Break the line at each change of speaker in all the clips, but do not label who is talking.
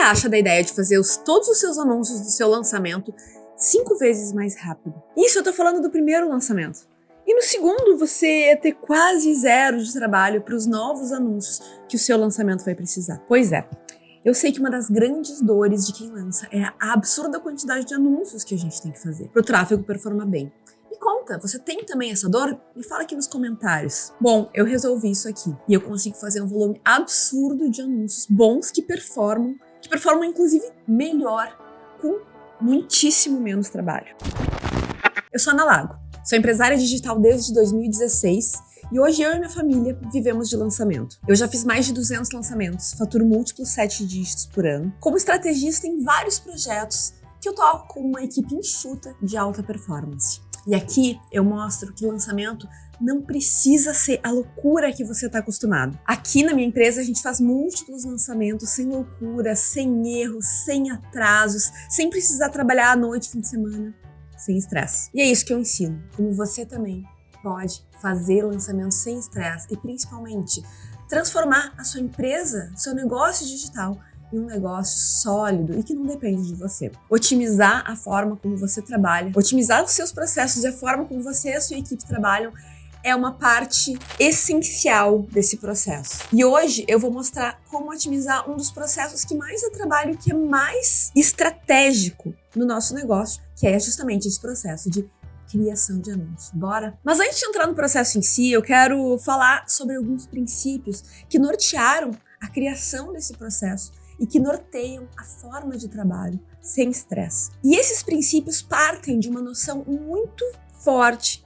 acha da ideia de fazer todos os seus anúncios do seu lançamento 5 vezes mais rápido? Isso eu tô falando do primeiro lançamento. E no segundo, você ia ter quase zero de trabalho para os novos anúncios que o seu lançamento vai precisar. Pois é, eu sei que uma das grandes dores de quem lança é a absurda quantidade de anúncios que a gente tem que fazer para o tráfego performar bem. Me conta, você tem também essa dor? Me fala aqui nos comentários. Bom, eu resolvi isso aqui e eu consigo fazer um volume absurdo de anúncios bons que performam inclusive melhor, com muitíssimo menos trabalho. Eu sou Ana Lago, sou empresária digital desde 2016 e hoje eu e minha família vivemos de lançamento. Eu já fiz mais de 200 lançamentos, faturo múltiplos 7 dígitos por ano. Como estrategista em vários projetos que eu toco com uma equipe enxuta de alta performance. E aqui eu mostro que lançamento não precisa ser a loucura que você está acostumado. Aqui na minha empresa a gente faz múltiplos lançamentos sem loucura, sem erros, sem atrasos, sem precisar trabalhar à noite, fim de semana, sem estresse. E é isso que eu ensino, como você também pode fazer lançamentos sem estresse e principalmente transformar a sua empresa, seu negócio digital em um negócio sólido e que não depende de você. Otimizar a forma como você trabalha, otimizar os seus processos e a forma como você e a sua equipe trabalham é uma parte essencial desse processo. E hoje eu vou mostrar como otimizar um dos processos que mais dá trabalho, que é mais estratégico no nosso negócio, que é justamente esse processo de criação de anúncios. Bora? Mas antes de entrar no processo em si, eu quero falar sobre alguns princípios que nortearam a criação desse processo e que norteiam a forma de trabalho sem estresse. E esses princípios partem de uma noção muito forte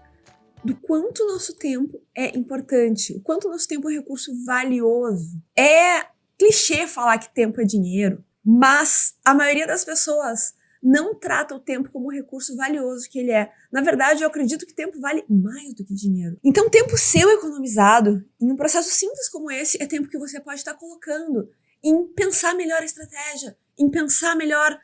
do quanto o nosso tempo é importante, o quanto o nosso tempo é um recurso valioso. É clichê falar que tempo é dinheiro, mas a maioria das pessoas não trata o tempo como um recurso valioso que ele é. Na verdade, eu acredito que tempo vale mais do que dinheiro. Então, tempo seu economizado em um processo simples como esse é tempo que você pode estar colocando em pensar melhor a estratégia, em pensar melhor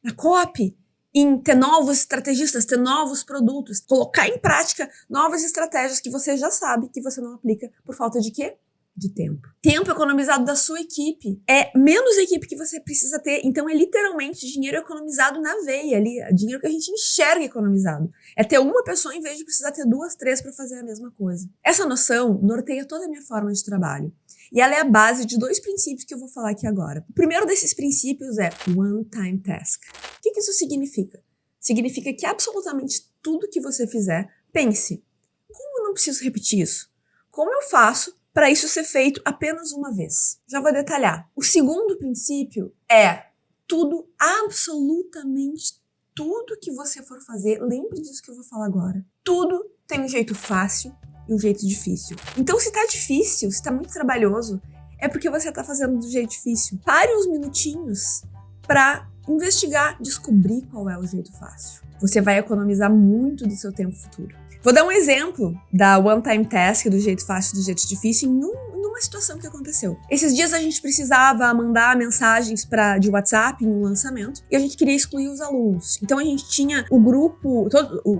na copy, em ter novos estrategistas, ter novos produtos, colocar em prática novas estratégias que você já sabe que você não aplica por falta de quê? De tempo. Tempo economizado da sua equipe. É menos equipe que você precisa ter, então é literalmente dinheiro economizado na veia ali, dinheiro que a gente enxerga economizado. É ter uma pessoa em vez de precisar ter 2, 3 para fazer a mesma coisa. Essa noção norteia toda a minha forma de trabalho. E ela é a base de 2 princípios que eu vou falar aqui agora. O primeiro desses princípios é One Time Task. O que isso significa? Significa que absolutamente tudo que você fizer, pense, como eu não preciso repetir isso? Como eu faço para isso ser feito apenas uma vez? Já vou detalhar. O segundo princípio é tudo, absolutamente tudo que você for fazer, lembre disso que eu vou falar agora. Tudo tem um jeito fácil e um jeito difícil. Então, se tá difícil, se tá muito trabalhoso, é porque você tá fazendo do jeito difícil. Pare uns minutinhos para investigar, descobrir qual é o jeito fácil. Você vai economizar muito do seu tempo futuro. Vou dar um exemplo da One Time Task, do jeito fácil e do jeito difícil, numa situação que aconteceu. Esses dias a gente precisava mandar mensagens de WhatsApp em um lançamento e a gente queria excluir os alunos. Então a gente tinha o grupo,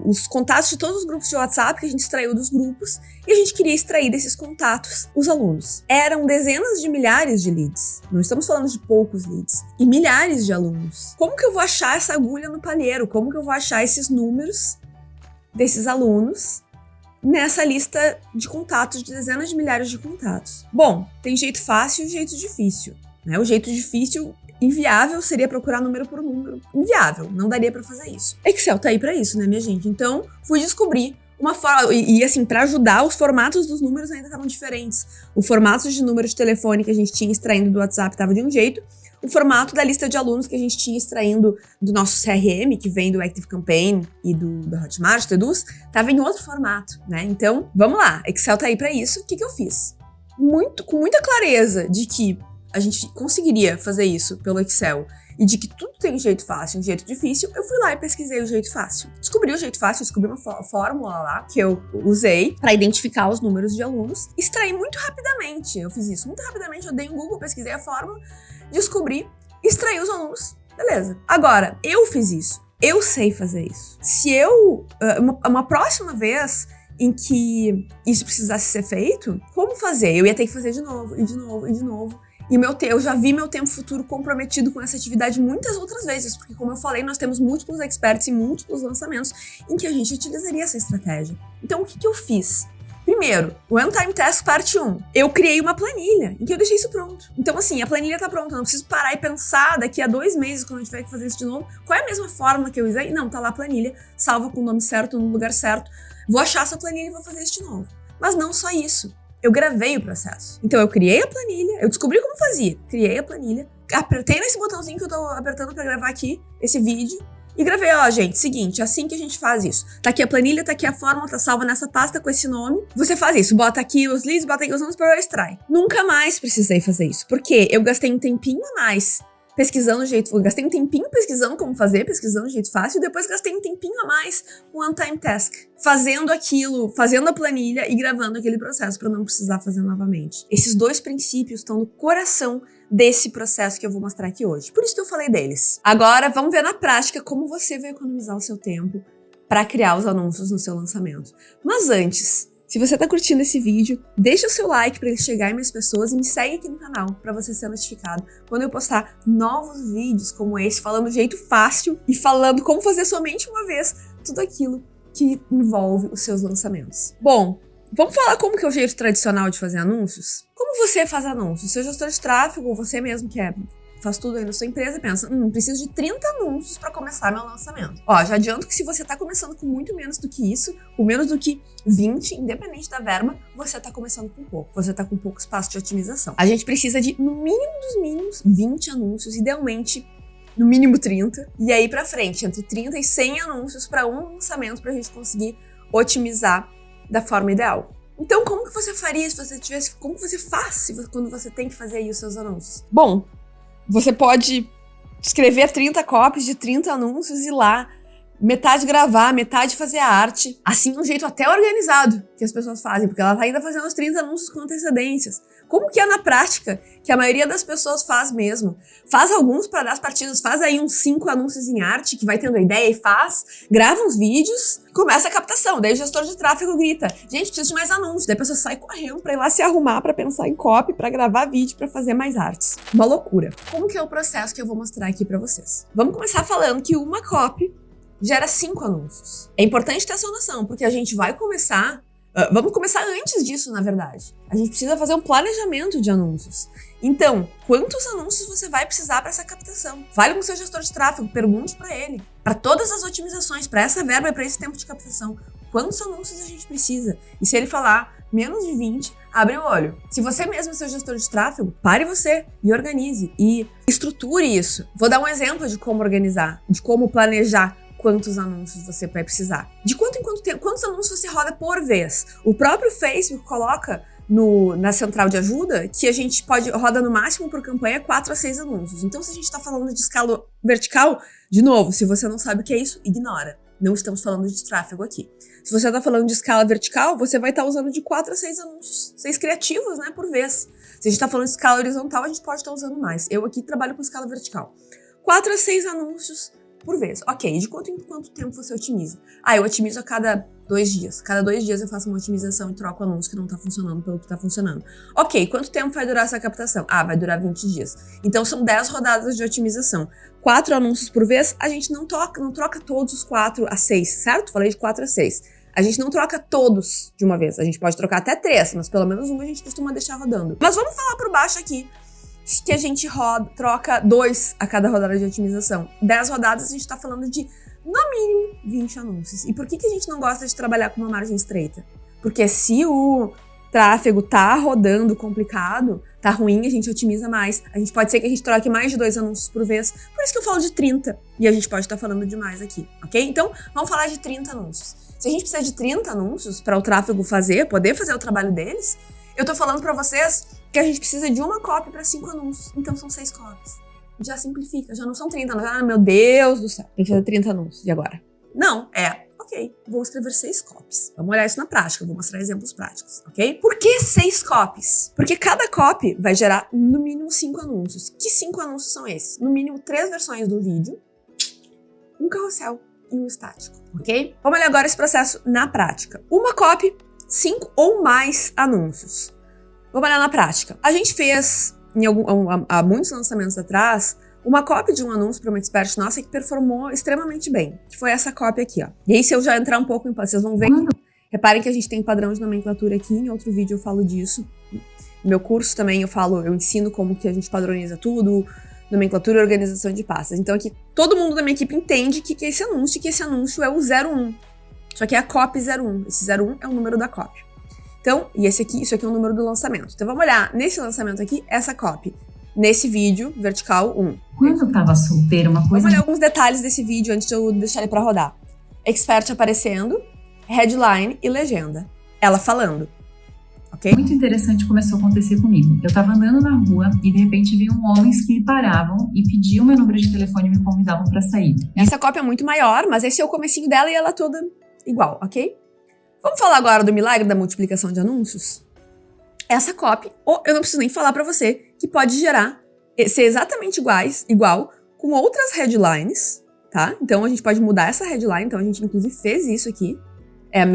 os contatos de todos os grupos de WhatsApp que a gente extraiu dos grupos e a gente queria extrair desses contatos os alunos. Eram dezenas de milhares de leads. Não estamos falando de poucos leads. E milhares de alunos. Como que eu vou achar essa agulha no palheiro? Como que eu vou achar esses números desses alunos nessa lista de contatos, de dezenas de milhares de contatos? Bom, tem jeito fácil e jeito difícil, né? O jeito difícil, inviável, seria procurar número por número. Inviável, não daria para fazer isso. Excel tá aí para isso, né, minha gente? Então, fui descobrir uma forma, e assim, para ajudar, os formatos dos números ainda estavam diferentes. O formato de número de telefone que a gente tinha extraindo do WhatsApp estava de um jeito, o formato da lista de alunos que a gente tinha extraindo do nosso CRM, que vem do ActiveCampaign e da Hotmart, do Eduz, estava em outro formato, né? Então, vamos lá, Excel tá aí para isso. O que eu fiz? Com muita clareza de que a gente conseguiria fazer isso pelo Excel e de que tudo tem um jeito fácil e um jeito difícil, eu fui lá e pesquisei o jeito fácil. Descobri o jeito fácil, descobri uma fórmula lá que eu usei para identificar os números de alunos. Extraí muito rapidamente, eu fiz isso muito rapidamente, eu dei um Google, pesquisei a fórmula, descobri, extraí os alunos, beleza. Agora, eu fiz isso, eu sei fazer isso. Se eu, uma próxima vez em que isso precisasse ser feito, como fazer? Eu ia ter que fazer de novo, e de novo, e de novo. E eu já vi meu tempo futuro comprometido com essa atividade muitas outras vezes, porque como eu falei, nós temos múltiplos experts e múltiplos lançamentos em que a gente utilizaria essa estratégia. Então, o que eu fiz? Primeiro, o One Time Task parte 1. Eu criei uma planilha em que eu deixei isso pronto. Então, assim, a planilha tá pronta. Eu não preciso parar e pensar daqui a 2 meses, quando eu tiver que fazer isso de novo, qual é a mesma fórmula que eu usei? Não, tá lá a planilha, salva com o nome certo, no lugar certo. Vou achar essa planilha e vou fazer isso de novo. Mas não só isso. Eu gravei o processo. Então, eu criei a planilha, eu descobri como fazia. Criei a planilha, apertei nesse botãozinho que eu tô apertando pra gravar aqui, esse vídeo, e gravei, ó, gente, seguinte, assim que a gente faz isso. Tá aqui a planilha, tá aqui a fórmula, tá salva nessa pasta com esse nome. Você faz isso, bota aqui os leads, bota aqui os nomes para extrai. Nunca mais precisei fazer isso, porque eu gastei um tempinho a mais pesquisando o jeito, eu gastei um tempinho pesquisando como fazer, pesquisando o jeito fácil, e depois gastei um tempinho a mais com One Time Task, fazendo aquilo, fazendo a planilha e gravando aquele processo para não precisar fazer novamente. Esses 2 princípios estão no coração desse processo que eu vou mostrar aqui hoje. Por isso que eu falei deles. Agora, vamos ver na prática como você vai economizar o seu tempo para criar os anúncios no seu lançamento. Mas antes, se você tá curtindo esse vídeo, deixa o seu like para ele chegar em mais pessoas e me segue aqui no canal para você ser notificado quando eu postar novos vídeos como esse, falando do jeito fácil e falando como fazer somente uma vez tudo aquilo que envolve os seus lançamentos. Bom, vamos falar como que é o jeito tradicional de fazer anúncios? Como você faz anúncios? Seu gestor de tráfego ou você mesmo que faz tudo aí na sua empresa e pensa, preciso de 30 anúncios para começar meu lançamento. Ó, já adianto que se você tá começando com muito menos do que isso, com menos do que 20, independente da verba, você tá começando com pouco. Você tá com pouco espaço de otimização. A gente precisa de, no mínimo dos mínimos, 20 anúncios, idealmente no mínimo 30, e aí pra frente, entre 30 e 100 anúncios para um lançamento pra gente conseguir otimizar da forma ideal. Então, como que você faria se você tivesse... Como que você faz quando você tem que fazer aí os seus anúncios? Bom, você pode escrever 30 copies de 30 anúncios e ir lá, metade gravar, metade fazer a arte. Assim, um jeito até organizado que as pessoas fazem, porque ela tá ainda fazendo os 30 anúncios com antecedências. Como que é na prática, que a maioria das pessoas faz mesmo? Faz alguns para dar as partidas, faz aí uns 5 anúncios em arte, que vai tendo a ideia e faz, grava uns vídeos, começa a captação. Daí o gestor de tráfego grita, gente, preciso de mais anúncios. Daí a pessoa sai correndo pra ir lá se arrumar, pra pensar em copy, pra gravar vídeo, pra fazer mais artes. Uma loucura. Como que é o processo que eu vou mostrar aqui pra vocês? Vamos começar falando que uma copy gera 5 anúncios. É importante ter essa noção, porque a gente vai começar... vamos começar antes disso, na verdade. A gente precisa fazer um planejamento de anúncios. Então, quantos anúncios você vai precisar para essa captação? Fale com o seu gestor de tráfego, pergunte para ele. Para todas as otimizações, para essa verba e para esse tempo de captação, quantos anúncios a gente precisa? E se ele falar menos de 20, abre o olho. Se você mesmo é seu gestor de tráfego, pare você e organize e estruture isso. Vou dar um exemplo de como organizar, de como planejar quantos anúncios você vai precisar. De quanto em quanto tempo, quantos anúncios você roda por vez? O próprio Facebook coloca na central de ajuda que a gente roda no máximo por campanha 4 a 6 anúncios. Então, se a gente está falando de escala vertical, de novo, se você não sabe o que é isso, ignora. Não estamos falando de tráfego aqui. Se você está falando de escala vertical, você vai estar usando de 4 a 6 anúncios, 6 criativos, né, por vez. Se a gente está falando de escala horizontal, a gente pode estar usando mais. Eu aqui trabalho com escala vertical. 4 a 6 anúncios por vez. Ok, de quanto em quanto tempo você otimiza? Eu otimizo a cada 2 dias. Cada 2 dias eu faço uma otimização e troco o anúncio que não tá funcionando pelo que tá funcionando. Ok, quanto tempo vai durar essa captação? Vai durar 20 dias. Então são 10 rodadas de otimização. 4 anúncios por vez, a gente não troca todos os 4 a 6, certo? Falei de 4 a 6. A gente não troca todos de uma vez. A gente pode trocar até 3, mas pelo menos um a gente costuma deixar rodando. Mas vamos falar por baixo aqui, que a gente troca 2 a cada rodada de otimização. 10 rodadas a gente está falando de, no mínimo, 20 anúncios. E por que a gente não gosta de trabalhar com uma margem estreita? Porque se o tráfego tá rodando complicado, tá ruim, a gente otimiza mais. Pode ser que a gente troque mais de 2 anúncios por vez. Por isso que eu falo de 30. E a gente pode estar falando de mais aqui, ok? Então, vamos falar de 30 anúncios. Se a gente precisa de 30 anúncios para o tráfego poder fazer o trabalho deles, eu tô falando para vocês que a gente precisa de uma copy para 5 anúncios. Então são 6 copies. Já simplifica, já não são 30 anúncios. Meu Deus do céu, tem que fazer 30 anúncios. E agora? Não, ok, vou escrever 6 copies. Vamos olhar isso na prática, vou mostrar exemplos práticos, ok? Por que 6 copies? Porque cada copy vai gerar no mínimo 5 anúncios. Que 5 anúncios são esses? No mínimo 3 versões do vídeo, um carrossel e um estático, ok? Vamos olhar agora esse processo na prática. Uma copy, 5 ou mais anúncios. Vamos olhar na prática. A gente fez há muitos lançamentos atrás, uma cópia de um anúncio para uma expert nossa que performou extremamente bem, que foi essa cópia aqui, ó. E aí, se eu já entrar um pouco em... Vocês vão ver que... Reparem que a gente tem padrão de nomenclatura aqui, em outro vídeo eu falo disso. No meu curso também eu ensino como que a gente padroniza tudo, nomenclatura e organização de pastas. Então aqui, todo mundo da minha equipe entende que é esse anúncio, que esse anúncio é o 01. Só que é a copy 01. Esse 01 é o número da copy. Então, e isso aqui é o número do lançamento. Então vamos olhar nesse lançamento aqui, essa copy. Nesse vídeo, vertical 1.
Quando eu tava solteira, uma coisa...
Vamos olhar alguns detalhes desse vídeo antes de eu deixar ele pra rodar. Expert aparecendo, headline e legenda. Ela falando. Ok?
Muito interessante começou a acontecer comigo. Eu tava andando na rua e de repente vi homens que me paravam e pediam meu número de telefone e me convidavam pra sair.
Essa cópia é muito maior, mas esse é o comecinho dela e ela toda igual, ok? Vamos falar agora do milagre da multiplicação de anúncios? Essa copy, eu não preciso nem falar pra você, que pode ser exatamente igual com outras headlines, tá? Então a gente pode mudar essa headline, então a gente inclusive fez isso aqui. É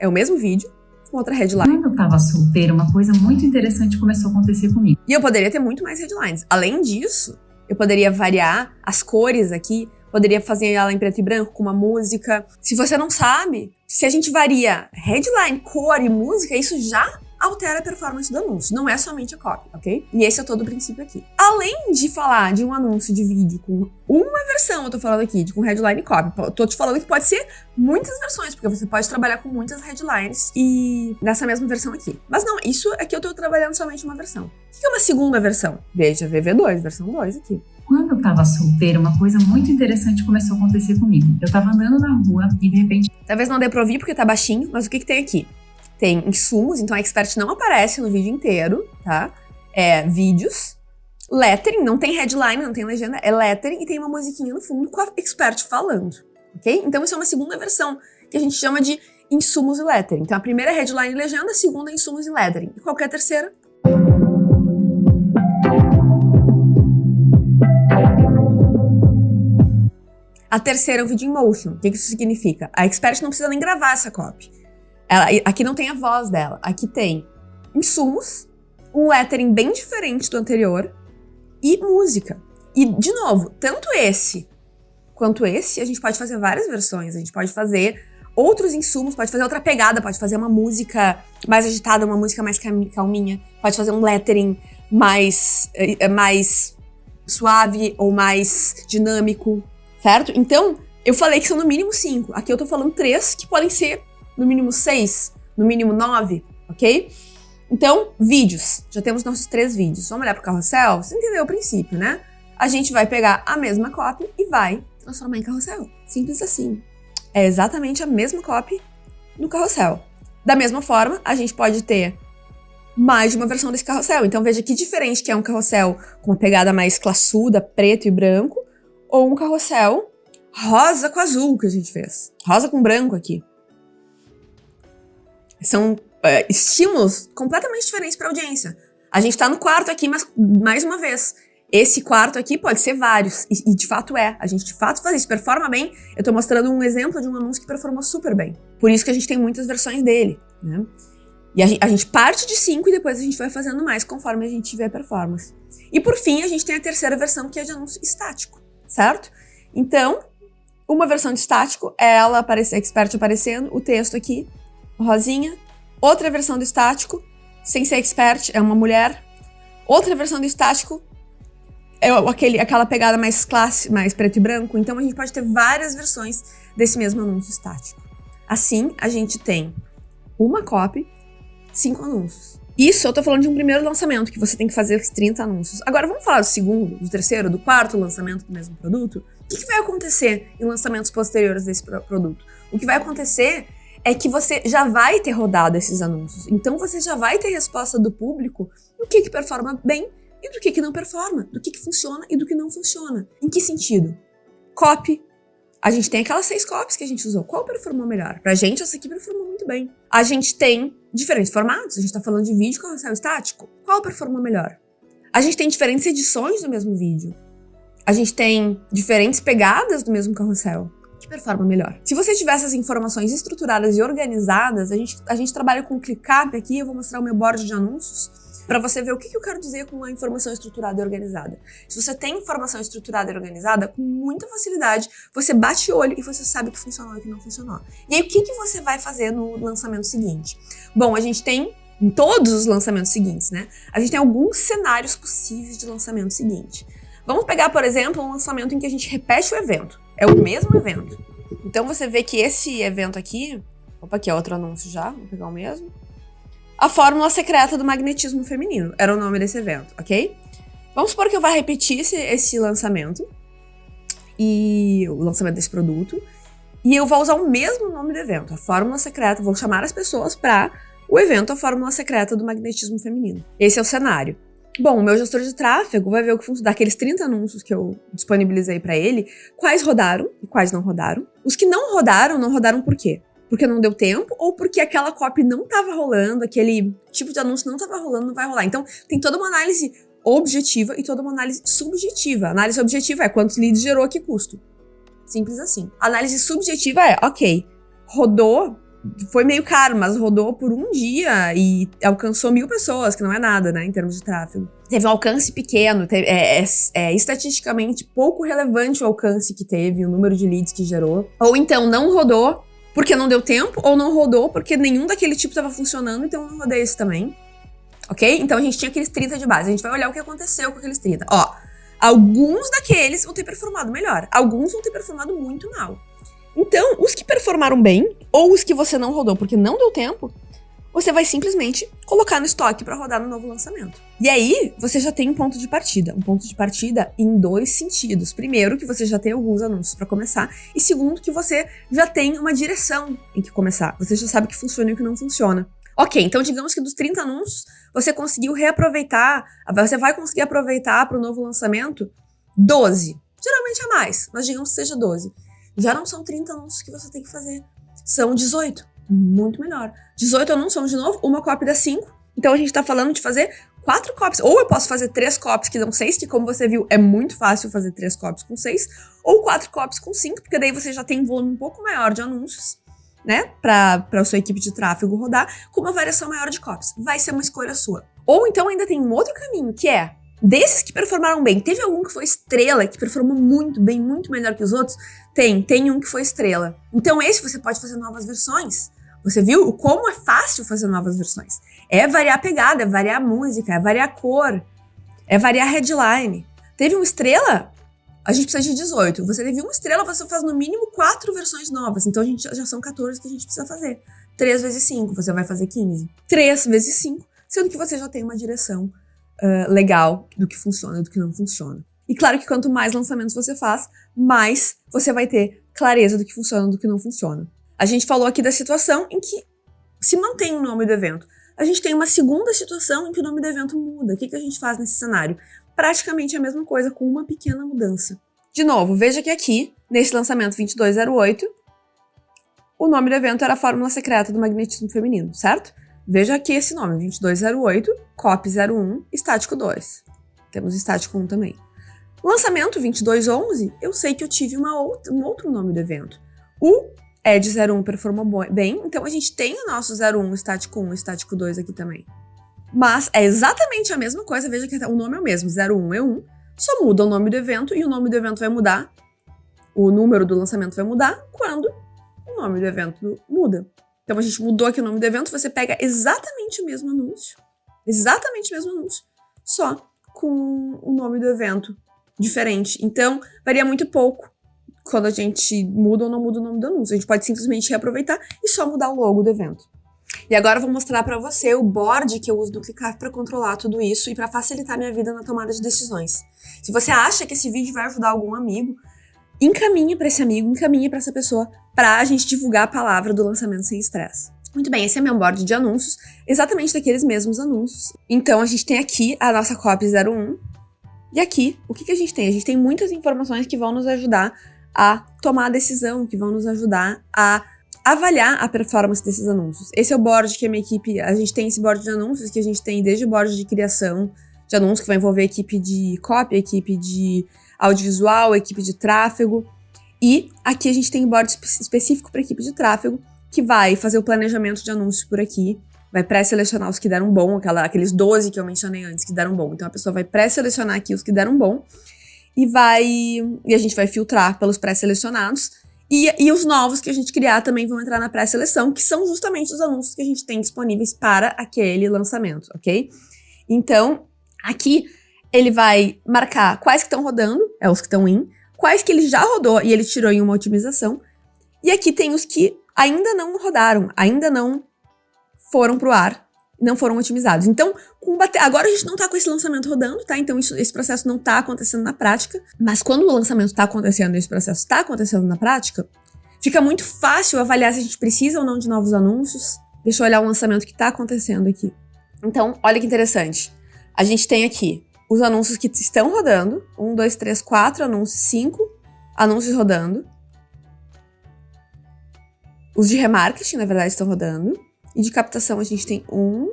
o mesmo vídeo, com outra headline.
Quando eu tava solteira, uma coisa muito interessante começou a acontecer comigo.
E eu poderia ter muito mais headlines. Além disso, eu poderia variar as cores aqui, poderia fazer ela em preto e branco com uma música. Se você não sabe, se a gente varia headline, cor e música, isso já altera a performance do anúncio. Não é somente a copy, ok? E esse é todo o princípio aqui. Além de falar de um anúncio de vídeo com uma versão, eu tô falando aqui, com headline e copy. Eu tô te falando que pode ser muitas versões, porque você pode trabalhar com muitas headlines e nessa mesma versão aqui. Mas não, isso aqui eu tô trabalhando somente uma versão. O que é uma segunda versão? Veja, VV2, versão 2 aqui.
Quando eu tava solteira, uma coisa muito interessante começou a acontecer comigo. Eu tava andando na rua e de repente...
Talvez não dê pra ouvir porque tá baixinho, mas o que tem aqui? Tem insumos, então a expert não aparece no vídeo inteiro, tá? É vídeos, lettering, não tem headline, não tem legenda, é lettering e tem uma musiquinha no fundo com a expert falando, ok? Então isso é uma segunda versão que a gente chama de insumos e lettering. Então a primeira é headline e legenda, a segunda é insumos e lettering. E qual que é a terceira? A terceira é o vídeo in motion. O que isso significa? A expert não precisa nem gravar essa copy. Aqui não tem a voz dela. Aqui tem insumos, um lettering bem diferente do anterior e música. E, de novo, tanto esse quanto esse, a gente pode fazer várias versões. A gente pode fazer outros insumos, pode fazer outra pegada, pode fazer uma música mais agitada, uma música mais calminha, pode fazer um lettering mais suave ou mais dinâmico, certo? Então, eu falei que são no mínimo 5. Aqui eu tô falando 3, que podem ser no mínimo 6, no mínimo 9, ok? Então, vídeos. Já temos nossos 3 vídeos. Vamos olhar pro carrossel? Você entendeu o princípio, né? A gente vai pegar a mesma copy e vai transformar em carrossel. Simples assim. É exatamente a mesma copy no carrossel. Da mesma forma, a gente pode ter mais de uma versão desse carrossel. Então, veja que diferente que é um carrossel com uma pegada mais classuda, preto e branco, ou um carrossel rosa com azul que a gente fez. Rosa com branco aqui. São estímulos completamente diferentes para a audiência. A gente tá no quarto aqui, mas, mais uma vez, esse quarto aqui pode ser vários. E de fato é. A gente de fato faz isso. Performa bem. Eu tô mostrando um exemplo de um anúncio que performou super bem. Por isso que a gente tem muitas versões dele, né? E a gente parte de 5 e depois a gente vai fazendo mais conforme a gente vê a performance. E por fim, a gente tem a terceira versão, que é de anúncio estático, certo? Então, uma versão de estático é ela aparecer, a expert aparecendo, o texto aqui, rosinha. Outra versão do estático, sem ser expert, é uma mulher. Outra versão do estático é aquela pegada mais classe, mais preto e branco. Então a gente pode ter várias versões desse mesmo anúncio estático. Assim, a gente tem uma copy, 5 anúncios. Isso eu tô falando de um primeiro lançamento, que você tem que fazer os 30 anúncios. Agora vamos falar do segundo, do terceiro, do quarto lançamento do mesmo produto? O que vai acontecer em lançamentos posteriores desse produto? O que vai acontecer é que você já vai ter rodado esses anúncios. Então você já vai ter resposta do público do que performa bem e do que não performa, do que funciona e do que não funciona. Em que sentido? Copy. A gente tem aquelas 6 copies que a gente usou. Qual performou melhor? Pra gente, essa aqui performou muito bem. A gente tem diferentes formatos. A gente tá falando de vídeo, carrossel estático. Qual performou melhor? A gente tem diferentes edições do mesmo vídeo. A gente tem diferentes pegadas do mesmo carrossel. Que performa melhor. Se você tiver essas informações estruturadas e organizadas, a gente trabalha com ClickUp aqui, eu vou mostrar o meu board de anúncios. para você ver o que eu quero dizer com a informação estruturada e organizada. Se você tem informação estruturada e organizada, com muita facilidade, você bate o olho e você sabe o que funcionou e o que não funcionou. E aí, o que você vai fazer no lançamento seguinte? Bom, a gente tem, em todos os lançamentos seguintes, né? A gente tem alguns cenários possíveis de lançamento seguinte. Vamos pegar, por exemplo, um lançamento em que a gente repete o evento. É o mesmo evento. Então, você vê que esse evento aqui... Opa, aqui é outro anúncio já. Vou pegar o mesmo. A Fórmula Secreta do Magnetismo Feminino. Era o nome desse evento, ok? Vamos supor que eu vá repetir esse lançamento. E o lançamento desse produto. E eu vou usar o mesmo nome do evento. A Fórmula Secreta. Vou chamar as pessoas para o evento A Fórmula Secreta do Magnetismo Feminino. Esse é o cenário. Bom, o meu gestor de tráfego vai ver o que funciona. Daqueles 30 anúncios que eu disponibilizei para ele, quais rodaram e quais não rodaram. Os que não rodaram por quê? Porque não deu tempo ou porque aquela copy não estava rolando, aquele tipo de anúncio não estava rolando, não vai rolar. Então, tem toda uma análise objetiva e toda uma análise subjetiva. A análise objetiva é quantos leads gerou, que custo. Simples assim. A análise subjetiva é, ok, rodou, foi meio caro, mas rodou por um dia e alcançou 1000 pessoas, que não é nada, né, em termos de tráfego. Teve um alcance pequeno, estatisticamente pouco relevante o alcance que teve, o número de leads que gerou. Ou então não rodou porque não deu tempo, ou não rodou porque nenhum daquele tipo estava funcionando, então eu não rodei esse também. Ok? Então a gente tinha aqueles 30 de base. A gente vai olhar o que aconteceu com aqueles 30. Ó, alguns daqueles vão ter performado melhor. Alguns vão ter performado muito mal. Então, os que performaram bem, ou os que você não rodou porque não deu tempo, você vai simplesmente colocar no estoque para rodar no novo lançamento. E aí, você já tem um ponto de partida. Um ponto de partida em 2 sentidos. Primeiro, que você já tem alguns anúncios para começar. E segundo, que você já tem uma direção em que começar. Você já sabe o que funciona e o que não funciona. Ok, então digamos que dos 30 anúncios, você conseguiu reaproveitar, você vai conseguir aproveitar para o novo lançamento 12. Geralmente é mais, mas digamos que seja 12. Já não são 30 anúncios que você tem que fazer, são 18. Muito melhor. 18 anúncios, de novo, uma copy dá 5. Então a gente tá falando de fazer 4 copies. Ou eu posso fazer 3 copies que dão 6, que como você viu, é muito fácil fazer 3 copies com 6. Ou 4 copies com 5, porque daí você já tem um volume um pouco maior de anúncios, né? Pra sua equipe de tráfego rodar, com uma variação maior de copies. Vai ser uma escolha sua. Ou então ainda tem um outro caminho, que é, desses que performaram bem, teve algum que foi estrela, que performou muito bem, muito melhor que os outros? Tem um que foi estrela. Então esse você pode fazer novas versões. Você viu como é fácil fazer novas versões? É variar a pegada, é variar a música, é variar a cor, é variar a headline. Teve uma estrela? A gente precisa de 18. Você teve uma estrela, você faz no mínimo 4 versões novas. Então já são 14 que a gente precisa fazer. 3 vezes 5, você vai fazer 15. 3 vezes 5, sendo que você já tem uma direção legal do que funciona e do que não funciona. E claro que quanto mais lançamentos você faz, mais você vai ter clareza do que funciona e do que não funciona. A gente falou aqui da situação em que se mantém o nome do evento. A gente tem uma segunda situação em que o nome do evento muda. O que a gente faz nesse cenário? Praticamente a mesma coisa, com uma pequena mudança. De novo, veja que aqui, nesse lançamento 2208, o nome do evento era a Fórmula Secreta do Magnetismo Feminino, certo? Veja aqui esse nome, 2208, Copy 01, Estático 2. Temos Estático 1 também. Lançamento 2211, eu sei que eu tive um outro nome do evento. O Ed 01 performou bem, então a gente tem o nosso 01, Estático 1 e Estático 2 aqui também. Mas é exatamente a mesma coisa, veja que o nome é o mesmo, 01 é 1, só muda o nome do evento e o nome do evento vai mudar, o número do lançamento vai mudar quando o nome do evento muda. Então a gente mudou aqui o nome do evento, você pega exatamente o mesmo anúncio, só com o nome do evento diferente. Então varia muito pouco quando a gente muda ou não muda o nome do anúncio. A gente pode simplesmente reaproveitar e só mudar o logo do evento. E agora eu vou mostrar para você o board que eu uso do ClickUp para controlar tudo isso e para facilitar minha vida na tomada de decisões. Se você acha que esse vídeo vai ajudar algum amigo, encaminhe para esse amigo, encaminhe para essa pessoa para a gente divulgar a palavra do lançamento sem estresse. Muito bem, esse é meu board de anúncios, exatamente daqueles mesmos anúncios. Então a gente tem aqui a nossa copy 01 e aqui, o que a gente tem? A gente tem muitas informações que vão nos ajudar a tomar a decisão, que vão nos ajudar a avaliar a performance desses anúncios. Esse é o board que a minha equipe... A gente tem esse board de anúncios que a gente tem desde o board de criação de anúncios, que vai envolver a equipe de copy, a equipe de audiovisual, a equipe de tráfego. E aqui a gente tem o board específico para a equipe de tráfego, que vai fazer o planejamento de anúncios por aqui, vai pré-selecionar os que deram bom, aqueles 12 que eu mencionei antes que deram bom. Então a pessoa vai pré-selecionar aqui os que deram bom e a gente vai filtrar pelos pré-selecionados. E os novos que a gente criar também vão entrar na pré-seleção, que são justamente os anúncios que a gente tem disponíveis para aquele lançamento, ok? Então, aqui ele vai marcar quais que estão rodando, os que estão quais que ele já rodou e ele tirou em uma otimização. E aqui tem os que ainda não rodaram, ainda não foram pro ar, não foram otimizados. Então, agora a gente não tá com esse lançamento rodando, tá? Então, esse processo não tá acontecendo na prática. Mas quando o lançamento tá acontecendo e esse processo tá acontecendo na prática, fica muito fácil avaliar se a gente precisa ou não de novos anúncios. Deixa eu olhar o lançamento que tá acontecendo aqui. Então, olha que interessante. A gente tem aqui os anúncios que estão rodando. 1, 2, 3, 4 anúncios, 5 anúncios rodando. Os de remarketing, na verdade, estão rodando. E de captação a gente tem 1,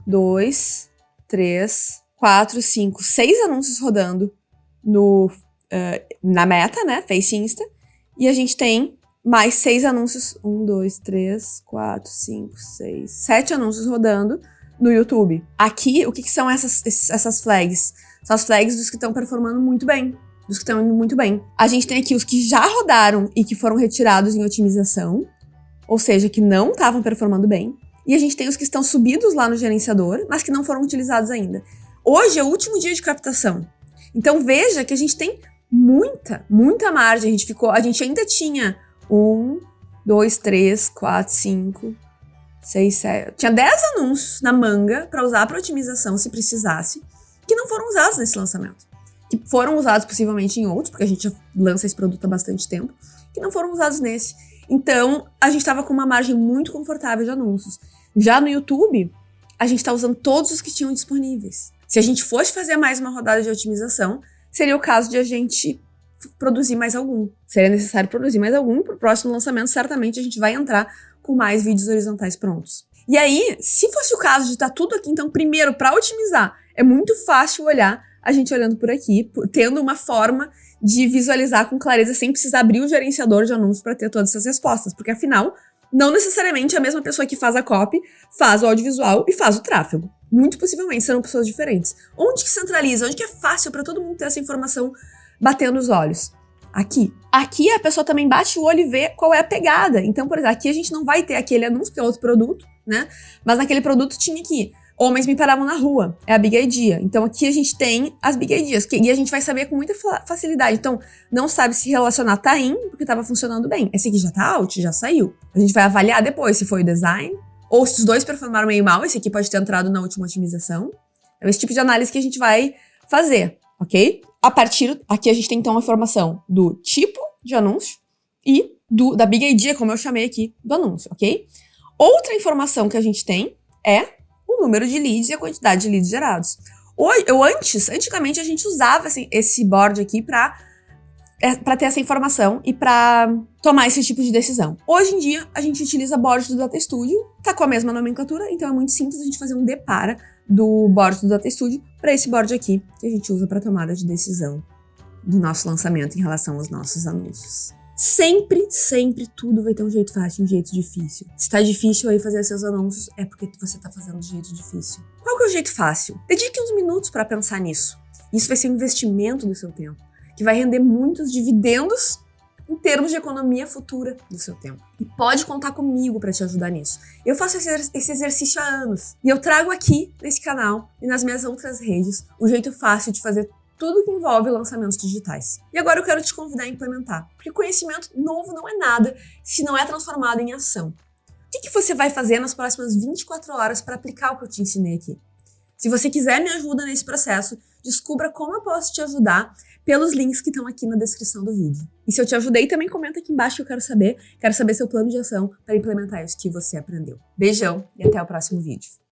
2, 3, 4, 5, 6 anúncios rodando na Meta, né? Face Insta. E a gente tem mais 6 anúncios. 1, 2, 3, 4, 5, 6, 7 anúncios rodando no YouTube. Aqui, o que são essas flags? São as flags dos que estão performando muito bem. Dos que estão indo muito bem. A gente tem aqui os que já rodaram e que foram retirados em otimização. Ou seja, que não estavam performando bem. E a gente tem os que estão subidos lá no gerenciador, mas que não foram utilizados ainda. Hoje é o último dia de captação. Então veja que a gente tem muita margem. A gente ainda tinha 1, 2, 3, 4, 5, 6, 7... Tinha 10 anúncios na manga para usar para otimização, se precisasse, que não foram usados nesse lançamento. Que foram usados possivelmente em outros, porque a gente já lança esse produto há bastante tempo, que não foram usados nesse. Então, a gente estava com uma margem muito confortável de anúncios. Já no YouTube, a gente está usando todos os que tinham disponíveis. Se a gente fosse fazer mais uma rodada de otimização, seria o caso de a gente produzir mais algum. Seria necessário produzir mais algum. Para o próximo lançamento, certamente a gente vai entrar com mais vídeos horizontais prontos. E aí, se fosse o caso de estar tudo aqui, então, primeiro, para otimizar, é muito fácil olhar a gente olhando por aqui, tendo uma forma de visualizar com clareza sem precisar abrir o gerenciador de anúncios para ter todas essas respostas, porque afinal, não necessariamente a mesma pessoa que faz a copy faz o audiovisual e faz o tráfego. Muito possivelmente serão pessoas diferentes. Onde que centraliza? Onde que é fácil para todo mundo ter essa informação batendo os olhos? Aqui. Aqui a pessoa também bate o olho e vê qual é a pegada. Então, por exemplo, aqui a gente não vai ter aquele anúncio, que é outro produto, né? Mas naquele produto tinha aqui: homens me paravam na rua, é a Big Idea. Então aqui a gente tem as Big Ideas, e a gente vai saber com muita facilidade. Então, não sabe se relacionar tá in, porque estava funcionando bem. Esse aqui já tá out, já saiu. A gente vai avaliar depois se foi o design, ou se os dois performaram meio mal, esse aqui pode ter entrado na última otimização. É esse tipo de análise que a gente vai fazer, ok? Aqui a gente tem então a informação do tipo de anúncio e da Big Idea, como eu chamei aqui, do anúncio, ok? Outra informação que a gente tem é o número de leads e a quantidade de leads gerados. Antigamente a gente usava esse board aqui para ter essa informação e para tomar esse tipo de decisão. Hoje em dia, a gente utiliza board do Data Studio, tá com a mesma nomenclatura, então é muito simples a gente fazer um depara do board do Data Studio para esse board aqui, que a gente usa para tomada de decisão do nosso lançamento em relação aos nossos anúncios. Sempre tudo vai ter um jeito fácil e um jeito difícil. Se tá difícil aí fazer seus anúncios, é porque você tá fazendo de jeito difícil. Qual que é o jeito fácil? Dedique uns minutos para pensar nisso. Isso vai ser um investimento do seu tempo, que vai render muitos dividendos em termos de economia futura do seu tempo. E pode contar comigo para te ajudar nisso. Eu faço esse exercício há anos. E eu trago aqui, nesse canal e nas minhas outras redes, um jeito fácil de fazer tudo que envolve lançamentos digitais. E agora eu quero te convidar a implementar, porque conhecimento novo não é nada se não é transformado em ação. O que você vai fazer nas próximas 24 horas para aplicar o que eu te ensinei aqui? Se você quiser me ajuda nesse processo, descubra como eu posso te ajudar pelos links que estão aqui na descrição do vídeo. E se eu te ajudei, também comenta aqui embaixo que eu quero saber seu plano de ação para implementar isso que você aprendeu. Beijão e até o próximo vídeo.